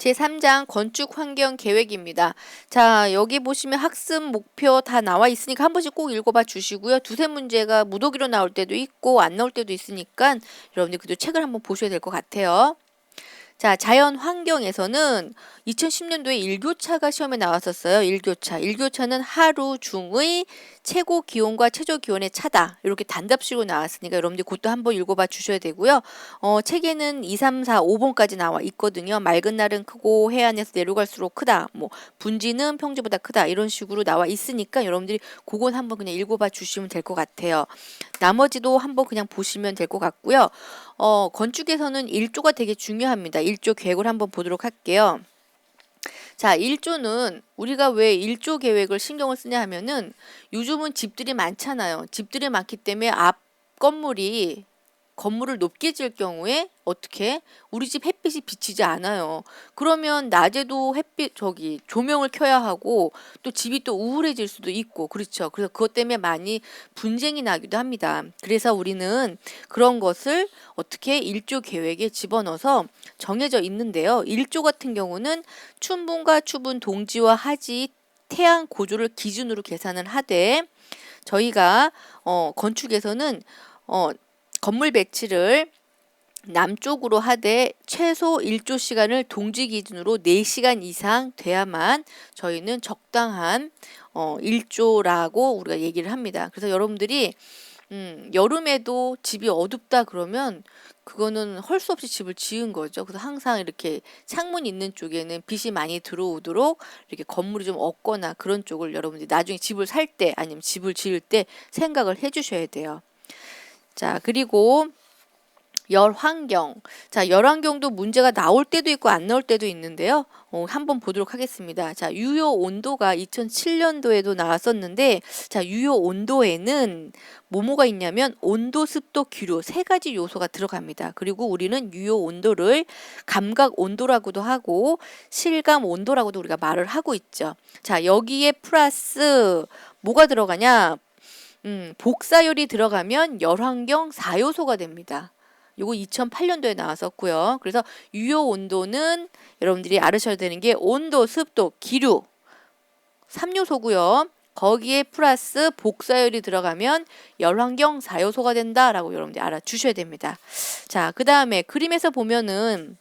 제3장 건축 환경 계획입니다. 자, 여기 보시면 학습 목표 다 나와 있으니까 한 번씩 꼭 읽어봐 주시고요. 두세 문제가 무더기로 나올 때도 있고 안 나올 때도 있으니까 여러분들 그래도 책을 한번 보셔야 될 것 같아요. 자, 자연 환경에서는 2010년도에 일교차가 시험에 나왔었어요. 일교차는 하루 중의 최고 기온과 최저 기온의 차다. 이렇게 단답식으로 나왔으니까 여러분들 그것도 한번 읽어봐 주셔야 되고요. 책에는 2, 3, 4, 5번까지 나와 있거든요. 맑은 날은 크고 해안에서 내려갈수록 크다. 뭐 분지는 평지보다 크다. 이런 식으로 나와 있으니까 여러분들이 그건 한번 그냥 읽어봐 주시면 될 것 같아요. 나머지도 한번 그냥 보시면 될 것 같고요. 건축에서는 1조가 되게 중요합니다. 1조 계획을 한번 보도록 할게요. 자, 1조는 우리가 왜 1조 계획을 신경을 쓰냐 하면은 요즘은 집들이 많잖아요. 집들이 많기 때문에 앞 건물을 높게 지을 경우에 어떻게 우리 집 햇빛이 비치지 않아요. 그러면 낮에도 조명을 켜야 하고 또 집이 또 우울해질 수도 있고 그렇죠. 그래서 그것 때문에 많이 분쟁이 나기도 합니다. 그래서 우리는 그런 것을 어떻게 1조 계획에 집어넣어서 정해져 있는데요. 1조 같은 경우는 춘분과 추분, 동지와 하지, 태양 고조를 기준으로 계산을 하되 저희가 건축에서는 건물 배치를 남쪽으로 하되 최소 1조 시간을 동지 기준으로 4시간 이상 돼야만 저희는 적당한 1조라고 우리가 얘기를 합니다. 그래서 여러분들이 여름에도 집이 어둡다 그러면 그거는 헐 수 없이 집을 지은 거죠. 그래서 항상 이렇게 창문 있는 쪽에는 빛이 많이 들어오도록 이렇게 건물이 좀 없거나 그런 쪽을 여러분들이 나중에 집을 살 때 아니면 집을 지을 때 생각을 해 주셔야 돼요. 자, 그리고 열환경. 자, 열환경도 문제가 나올 때도 있고 안 나올 때도 있는데요. 한번 보도록 하겠습니다. 자, 유효 온도가 2007년도에도 나왔었는데, 자, 유효 온도에는 뭐가 있냐면 온도, 습도, 기류 3가지 요소가 들어갑니다. 그리고 우리는 유효 온도를 감각 온도라고도 하고 실감 온도라고도 우리가 말을 하고 있죠. 자, 여기에 플러스 뭐가 들어가냐? 복사열이 들어가면 열환경 4요소가 됩니다. 요거 2008년도에 나왔었고요. 그래서 유효 온도는 여러분들이 알으셔야 되는 게 온도, 습도, 기류 3요소고요. 거기에 플러스 복사열이 들어가면 열환경 4요소가 된다라고 여러분들이 알아주셔야 됩니다. 자, 그 다음에 그림에서 보면은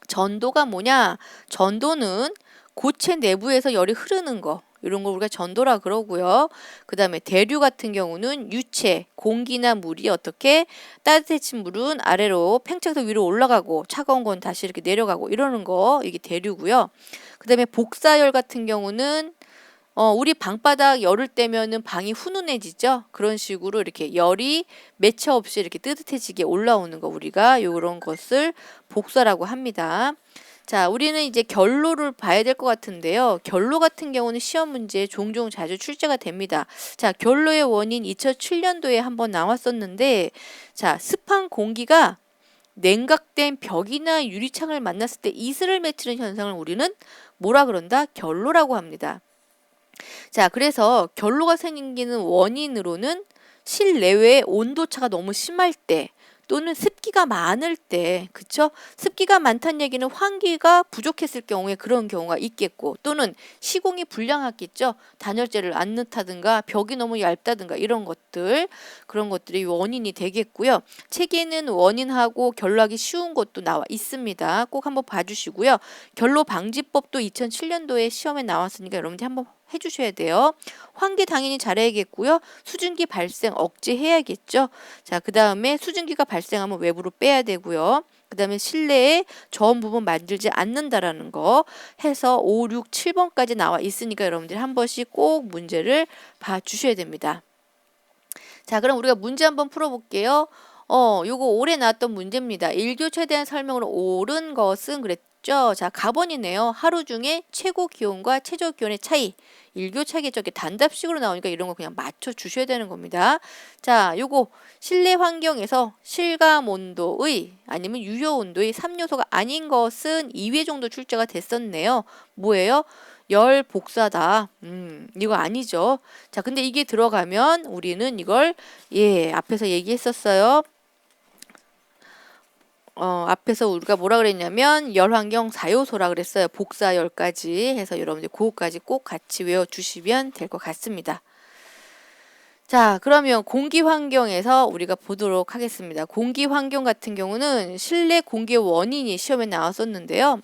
전도가 뭐냐? 전도는 고체 내부에서 열이 흐르는 거. 이런 걸 우리가 전도라 그러고요. 그 다음에 대류 같은 경우는 유체, 공기나 물이 어떻게 따뜻해진 물은 아래로 팽창해서 위로 올라가고 차가운 건 다시 이렇게 내려가고 이러는 거 이게 대류고요. 그 다음에 복사열 같은 경우는 우리 방바닥 열을 떼면은 방이 훈훈해지죠. 그런 식으로 이렇게 열이 매체 없이 이렇게 뜨뜻해지게 올라오는 거 우리가 요런 것을 복사라고 합니다. 자, 우리는 이제 결로를 봐야 될 것 같은데요. 결로 같은 경우는 시험 문제에 종종 자주 출제가 됩니다. 자, 결로의 원인 2007년도에 한번 나왔었는데, 자, 습한 공기가 냉각된 벽이나 유리창을 만났을 때 이슬을 맺히는 현상을 우리는 뭐라 그런다? 결로라고 합니다. 자, 그래서 결로가 생기는 원인으로는 실내외의 온도차가 너무 심할 때 또는 습기가 많을 때, 그쵸? 습기가 많다는 얘기는 환기가 부족했을 경우에 그런 경우가 있겠고, 또는 시공이 불량했겠죠? 단열재를 안 넣다든가, 벽이 너무 얇다든가, 이런 것들, 그런 것들이 원인이 되겠고요. 책에는 원인하고 결로하기 쉬운 것도 나와 있습니다. 꼭 한번 봐주시고요. 결로 방지법도 2007년도에 시험에 나왔으니까 여러분들 한번 해주셔야 돼요. 환기 당연히 잘해야겠고요. 수증기 발생 억제해야겠죠. 자, 그 다음에 수증기가 발생하면 외부로 빼야 되고요. 그 다음에 실내에 저온 부분 만들지 않는다라는 거 해서 5, 6, 7번까지 나와 있으니까 여러분들이 한 번씩 꼭 문제를 봐주셔야 됩니다. 자, 그럼 우리가 문제 한번 풀어볼게요. 요거 올해 나왔던 문제입니다. 일교차에 대한 설명으로 옳은 것은 그랬죠. 자, 가번이네요. 하루 중에 최고 기온과 최저 기온의 차이. 일교차겠죠. 단답식으로 나오니까 이런 거 그냥 맞춰 주셔야 되는 겁니다. 자, 요거 실내 환경에서 실감 온도의 아니면 유효 온도의 3요소가 아닌 것은 2회 정도 출제가 됐었네요. 뭐예요? 열 복사다. 이거 아니죠. 자, 근데 이게 들어가면 우리는 이걸 앞에서 얘기했었어요. 앞에서 우리가 뭐라 그랬냐면 열환경 4요소라 그랬어요. 복사 10가지 해서 여러분들 그거까지 꼭 같이 외워주시면 될 것 같습니다. 자, 그러면 공기 환경에서 우리가 보도록 하겠습니다. 공기 환경 같은 경우는 실내 공기의 원인이 시험에 나왔었는데요.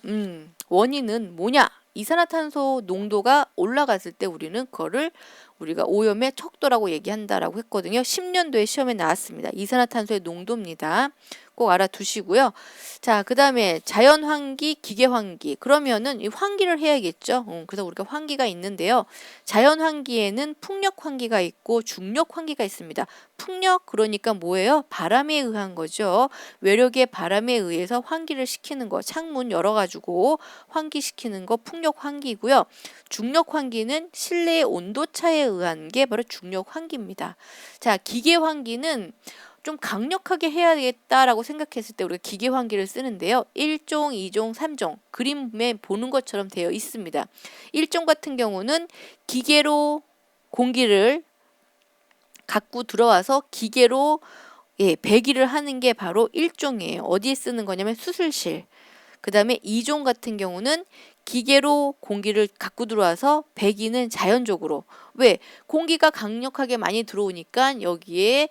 원인은 뭐냐? 이산화탄소 농도가 올라갔을 때 우리는 그거를 우리가 오염의 척도라고 얘기한다라고 했거든요. 10년도에 시험에 나왔습니다. 이산화탄소의 농도입니다. 꼭 알아두시고요. 자, 그 다음에 자연환기, 기계환기. 그러면은 이 환기를 해야겠죠. 그래서 우리가 환기가 있는데요. 자연환기에는 풍력환기가 있고 중력환기가 있습니다. 풍력 그러니까 뭐예요? 바람에 의한 거죠. 외력의 바람에 의해서 환기를 시키는 거. 창문 열어가지고 환기시키는 거 풍력환기고요. 중력환기는 실내의 온도차에 의한 게 바로 중력환기입니다. 자, 기계환기는 좀 강력하게 해야겠다라고 생각했을 때 우리가 기계환기를 쓰는데요. 1종, 2종, 3종 그림에 보는 것처럼 되어 있습니다. 1종 같은 경우는 기계로 공기를 갖고 들어와서 기계로 배기를 하는 게 바로 1종이에요. 어디에 쓰는 거냐면 수술실. 그 다음에 2종 같은 경우는 기계로 공기를 갖고 들어와서 배기는 자연적으로. 왜? 공기가 강력하게 많이 들어오니까 여기에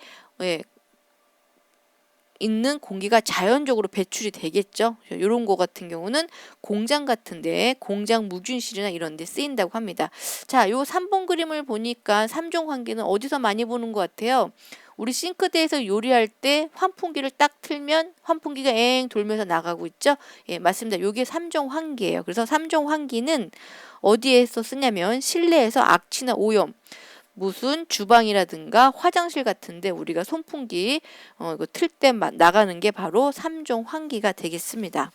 있는 공기가 자연적으로 배출이 되겠죠. 이런 거 같은 경우는 공장 같은데 공장 무균실이나 이런 데 쓰인다고 합니다. 자, 요 3번 그림을 보니까 3종 환기는 어디서 많이 보는 것 같아요. 우리 싱크대에서 요리할 때 환풍기를 딱 틀면 환풍기가 엥 돌면서 나가고 있죠. 예, 맞습니다. 요게 3종 환기예요. 그래서 3종 환기는 어디에서 쓰냐면 실내에서 악취나 오염 무슨 주방이라든가 화장실 같은데 우리가 선풍기 이거 틀 때 나가는 게 바로 3종 환기가 되겠습니다.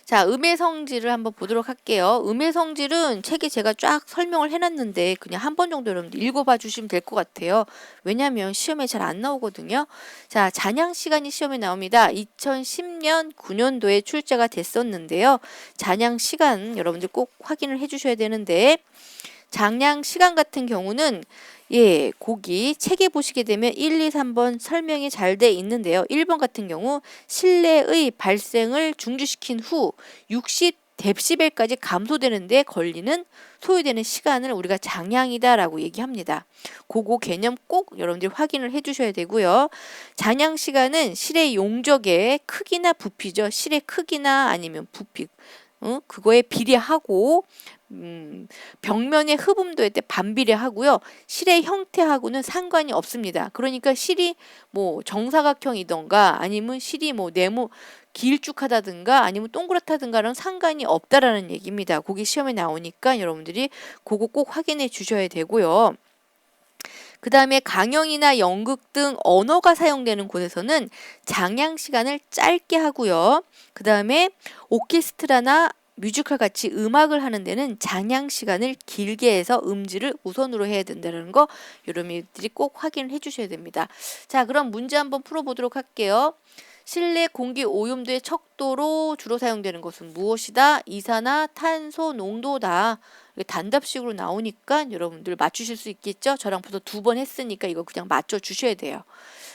자, 음의 성질을 한번 보도록 할게요. 음의 성질은 책에 제가 쫙 설명을 해놨는데 그냥 한 번 정도 여러분들 읽어봐 주시면 될 것 같아요. 왜냐하면 시험에 잘 안 나오거든요. 자, 잔향 시간이 시험에 나옵니다. 2010년 9년도에 출제가 됐었는데요. 잔향 시간 여러분들 꼭 확인을 해주셔야 되는데 잔향 시간 같은 경우는 거기 책에 보시게 되면 1, 2, 3번 설명이 잘 돼 있는데요. 1번 같은 경우 실내의 발생을 중지시킨 후 60dB까지 감소되는데 걸리는 소요되는 시간을 우리가 잔향이다라고 얘기합니다. 그거 개념 꼭 여러분들이 확인을 해주셔야 되고요. 잔향 시간은 실의 용적의 크기나 부피죠. 실의 크기나 아니면 부피 그거에 비례하고 벽면의 흡음도에 때 반비례하고요. 실의 형태하고는 상관이 없습니다. 그러니까 실이 뭐 정사각형이던가 아니면 실이 뭐 네모 길쭉하다든가 아니면 동그랗다든가랑 상관이 없다라는 얘기입니다. 그게 시험에 나오니까 여러분들이 그거 꼭 확인해 주셔야 되고요. 그 다음에 강연이나 연극 등 언어가 사용되는 곳에서는 잔향 시간을 짧게 하고요. 그 다음에 오케스트라나 뮤지컬 같이 음악을 하는 데는 잔향 시간을 길게 해서 음질을 우선으로 해야 된다는 거 여러분들이 꼭 확인을 해주셔야 됩니다. 자, 그럼 문제 한번 풀어보도록 할게요. 실내 공기 오염도의 척도로 주로 사용되는 것은 무엇이다? 이산화탄소 농도다. 단답식으로 나오니까 여러분들 맞추실 수 있겠죠? 저랑 벌써 2번 했으니까 이거 그냥 맞춰 주셔야 돼요.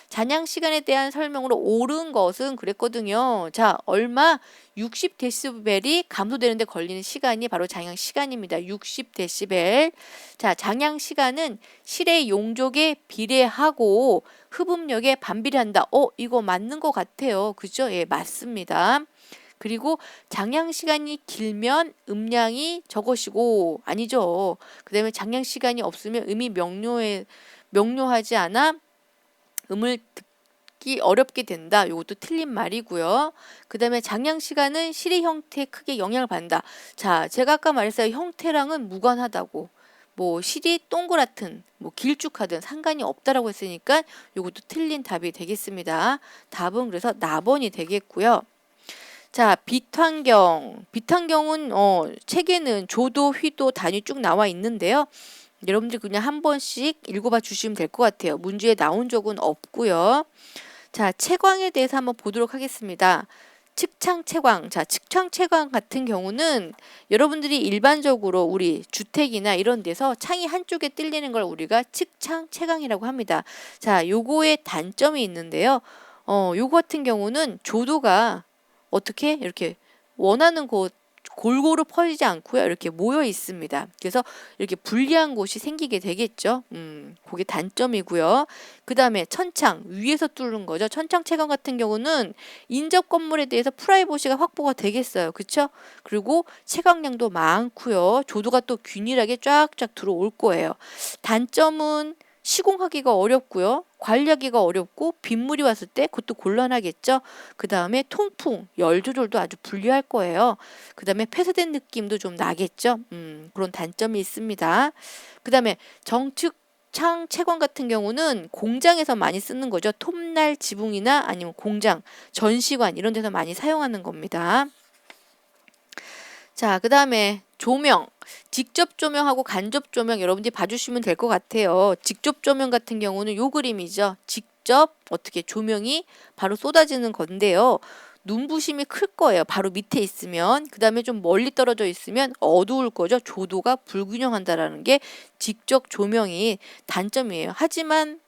잔향 시간에 대한 설명으로 옳은 것은 그랬거든요. 자, 얼마? 60dB이 감소되는데 걸리는 시간이 바로 잔향 시간입니다. 60dB. 자, 잔향 시간은 실의 용적에 비례하고 흡음력에 반비례한다. 이거 맞는 것 같아요. 그죠? 예, 맞습니다. 그리고 잔향 시간이 길면 음량이 적으시고 아니죠. 그 다음에 잔향 시간이 없으면 음이 명료하지 않아 음을 듣기 어렵게 된다. 이것도 틀린 말이고요. 그 다음에 잔향 시간은 실의 형태에 크게 영향을 받는다. 자, 제가 아까 말했어요. 형태랑은 무관하다고. 뭐 실이 동그랗든 뭐 길쭉하든 상관이 없다라고 했으니까 이것도 틀린 답이 되겠습니다. 답은 그래서 나번이 되겠고요. 자, 빛환경. 빛환경은 책에는 조도, 휘도, 단위 쭉 나와 있는데요. 여러분들 그냥 한 번씩 읽어봐 주시면 될 것 같아요. 문제에 나온 적은 없고요. 자, 채광에 대해서 한번 보도록 하겠습니다. 측창 채광. 자, 측창 채광 같은 경우는 여러분들이 일반적으로 우리 주택이나 이런 데서 창이 한쪽에 뚫리는 걸 우리가 측창 채광이라고 합니다. 자, 요거의 단점이 있는데요. 요거 같은 경우는 조도가 어떻게 이렇게 원하는 곳 골고루 퍼지지 않고요. 이렇게 모여 있습니다. 그래서 이렇게 불리한 곳이 생기게 되겠죠. 그게 단점이고요. 그 다음에 천창 위에서 뚫는 거죠. 천창 채광 같은 경우는 인접 건물에 대해서 프라이버시가 확보가 되겠어요. 그쵸? 그리고 채광량도 많고요. 조도가 또 균일하게 쫙쫙 들어올 거예요. 단점은 시공하기가 어렵고요. 관리하기가 어렵고 빗물이 왔을 때 그것도 곤란하겠죠. 그 다음에 통풍, 열 조절도 아주 불리할 거예요. 그 다음에 폐쇄된 느낌도 좀 나겠죠. 그런 단점이 있습니다. 그 다음에 정측창 채광 같은 경우는 공장에서 많이 쓰는 거죠. 톱날 지붕이나 아니면 공장, 전시관 이런 데서 많이 사용하는 겁니다. 자, 그 다음에 조명. 직접 조명하고 간접 조명 여러분들이 봐주시면 될 것 같아요. 직접 조명 같은 경우는 요 그림이죠. 직접 어떻게 조명이 바로 쏟아지는 건데요. 눈부심이 클 거예요. 바로 밑에 있으면. 그 다음에 좀 멀리 떨어져 있으면 어두울 거죠. 조도가 불균형한다라는 게 직접 조명이 단점이에요. 하지만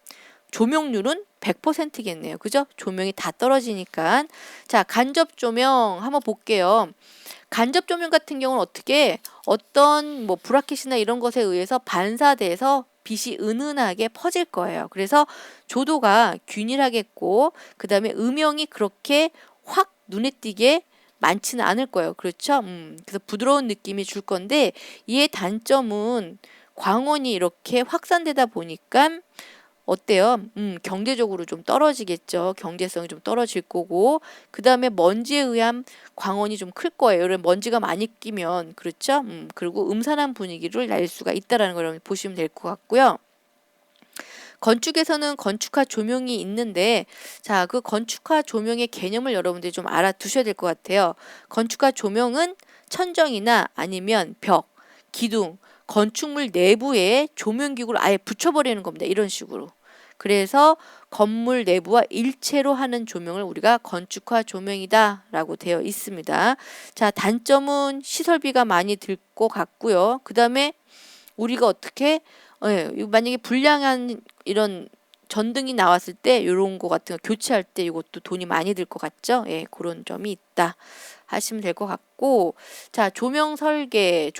조명률은 100%겠네요. 그죠? 조명이 다 떨어지니까. 자, 간접 조명 한번 볼게요. 간접 조명 같은 경우는 어떻게 어떤 뭐 브라켓이나 이런 것에 의해서 반사돼서 빛이 은은하게 퍼질 거예요. 그래서 조도가 균일하겠고 그 다음에 음영이 그렇게 확 눈에 띄게 많지는 않을 거예요. 그렇죠? 그래서 부드러운 느낌이 줄 건데 이의 단점은 광원이 이렇게 확산되다 보니까 어때요? 경제적으로 좀 떨어지겠죠. 경제성이 좀 떨어질 거고 그 다음에 먼지에 의한 광원이 좀 클 거예요. 이런 먼지가 많이 끼면 그렇죠? 그리고 음산한 분위기를 낼 수가 있다라는 걸 여러분 보시면 될 것 같고요. 건축에서는 건축화 조명이 있는데 자, 그 건축화 조명의 개념을 여러분들이 좀 알아두셔야 될 것 같아요. 건축화 조명은 천정이나 아니면 벽, 기둥, 건축물 내부에 조명기구를 아예 붙여버리는 겁니다. 이런 식으로. 그래서 건물 내부와 일체로 하는 조명을 우리가 건축화 조명이다 라고 되어 있습니다. 자, 단점은 시설비가 많이 들 것 같고요. 그 다음에 우리가 어떻게 만약에 불량한 이런 전등이 나왔을 때 이런 거 같은 거 교체할 때 이것도 돈이 많이 들 것 같죠? 예, 그런 점이 있다 하시면 될 것 같고 자, 조명 설계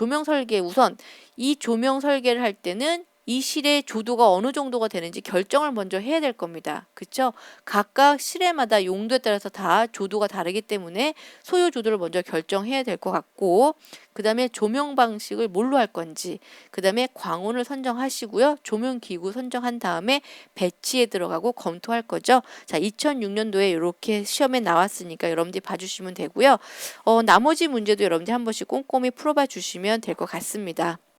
우선 이 조명 설계를 할 때는 이 실의 조도가 어느 정도가 되는지 결정을 먼저 해야 될 겁니다. 그쵸? 각각 실에마다 용도에 따라서 다 조도가 다르기 때문에 소요 조도를 먼저 결정해야 될 것 같고 그 다음에 조명 방식을 뭘로 할 건지 그 다음에 광원을 선정하시고요. 조명 기구 선정한 다음에 배치에 들어가고 검토할 거죠. 자, 2006년도에 이렇게 시험에 나왔으니까 여러분들이 봐주시면 되고요. 나머지 문제도 여러분들이 한 번씩 꼼꼼히 풀어봐 주시면 될 것 같습니다.